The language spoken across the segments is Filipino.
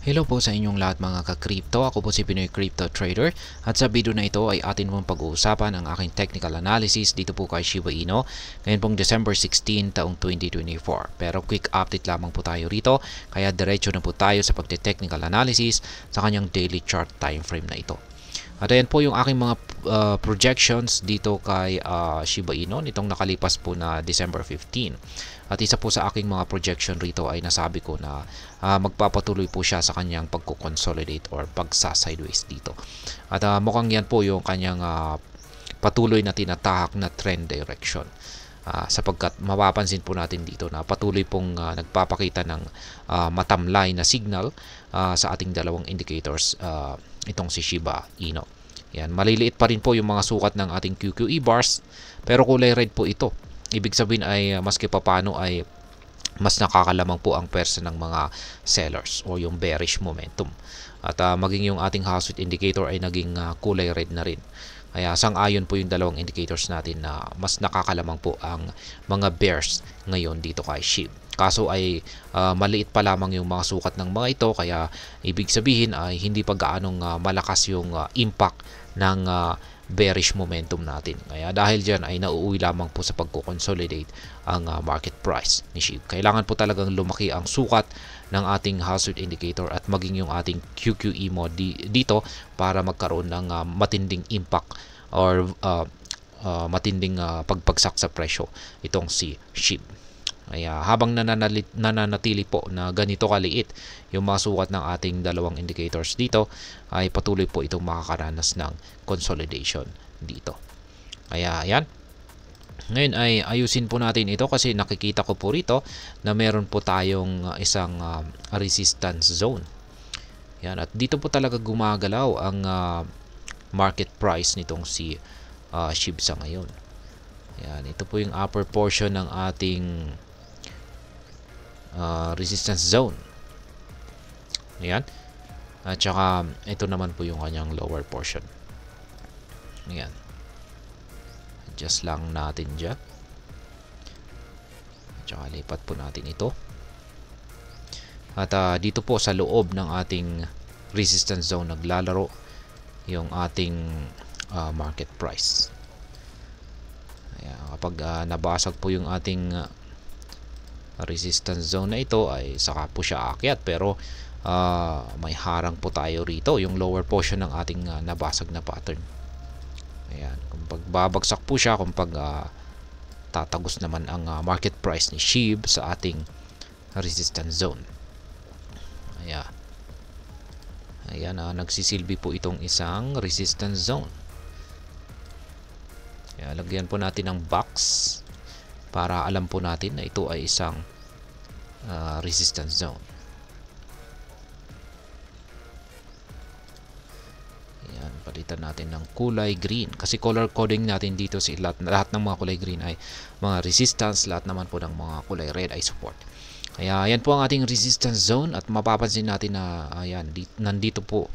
Hello po sa inyong lahat mga ka-crypto. Ako po si Pinoy Crypto Trader at sa video na ito ay atin mong pag-uusapan ang aking technical analysis dito po kay Shiba Inu ngayon pong December 16 taong 2024. Pero quick update lamang po tayo rito kaya diretso na po tayo sa pagte-technical analysis sa kanyang daily chart time frame na ito. At ayan po yung aking mga projections dito kay Shiba Inu nitong nakalipas po na December 15. At isa po sa aking mga projection rito ay nasabi ko na magpapatuloy po siya sa kanyang pagko-consolidate or pagsa-sideways dito. At mukhang yan po yung kanyang patuloy na tinatahak na trend direction. Sapagkat mapapansin po natin dito na patuloy pong nagpapakita ng matamlay na signal sa ating dalawang indicators itong si Shiba Inu. Yan, maliliit pa rin po yung mga sukat ng ating QQE bars pero kulay red po ito. Ibig sabihin ay maski papano ay mas nakakalamang po ang pwersa ng mga sellers o yung bearish momentum. At maging yung ating Houseweight indicator ay naging kulay red na rin. Kaya sang-ayon po yung dalawang indicators natin na mas nakakalamang po ang mga bears ngayon dito kay SHIB. Kaso ay maliit pa lamang yung mga sukat ng mga ito kaya ibig sabihin ay hindi pa gaanong malakas yung impact ng bearish momentum natin. Kaya dahil dyan ay nauuwi lamang po sa pagko-consolidate ang market price ni SHIB. Kailangan po talagang lumaki ang sukat ng ating Houseweight indicator at maging yung ating QQE mo dito para magkaroon ng matinding impact or matinding pagpagsak sa presyo itong si SHIB. Kaya habang nananatili po na ganito kaliit yung mga sukat ng ating dalawang indicators dito ay patuloy po itong makakaranas ng consolidation dito. Kaya ayan. Ngayon ay ayusin po natin ito kasi nakikita ko po rito na meron po tayong isang resistance zone. Yan, at dito po talaga gumagalaw ang market price nitong si SHIB sa ngayon. Yan, ito po yung upper portion ng ating resistance zone. Ayan. At saka ito naman po yung kanyang lower portion. Ayan. Adjust lang natin dyan. At saka lipat po natin ito. At dito po sa loob ng ating resistance zone naglalaro yung ating market price. Ayan. Kapag nabasag po yung ating resistance zone na ito ay saka po siya aakyat pero may harang po tayo rito yung lower portion ng ating nabasag na pattern. Ayan, kung pagbabagsak po siya, kung tatagos naman ang market price ni SHIB sa ating resistance zone. Ayan. Ayan, nagsisilbi po itong isang resistance zone. Ayan, lagyan po natin ng box para alam po natin na ito ay isang resistance zone. Ayan, palitan natin ng kulay green kasi color coding natin dito si lahat ng mga kulay green ay mga resistance, lahat naman po ng mga kulay red ay support. Kaya ayan po ang ating resistance zone at mapapansin natin na ayan, nandito po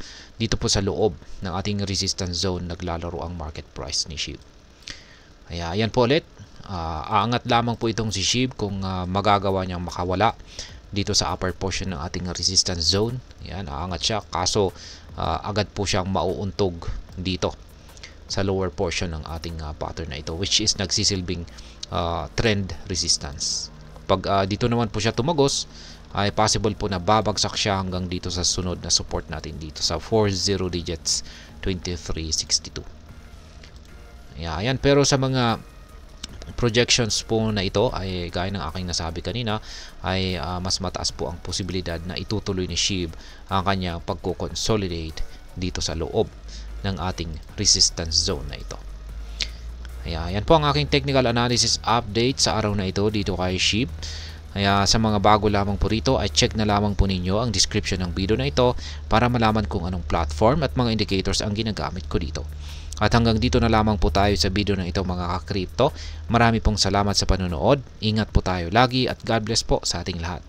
sa loob ng ating resistance zone naglalaro ang market price ni SHIB. Kaya ayan po ulit. Aangat lamang po itong si SHIB kung magagawa niyang makawala dito sa upper portion ng ating resistance zone. Ayan, aangat siya kaso agad po siyang mauuntog dito sa lower portion ng ating pattern na ito which is nagsisilbing trend resistance. Pag dito naman po siya tumagos ay possible po na babagsak siya hanggang dito sa sunod na support natin dito sa 40 digits 2362. Ayan, pero sa mga projections po na ito ay gaya ng aking nasabi kanina ay mas mataas po ang posibilidad na itutuloy ni SHIB ang kanyang pagko-consolidate dito sa loob ng ating resistance zone na ito. Kaya yan po ang aking technical analysis update sa araw na ito dito kay SHIB. Kaya sa mga bago lamang po rito ay check na lamang po ninyo ang description ng video na ito para malaman kung anong platform at mga indicators ang ginagamit ko dito. At hanggang dito na lamang po tayo sa video na ito mga ka-crypto. Marami pong salamat sa panonood. Ingat po tayo lagi at God bless po sa ating lahat.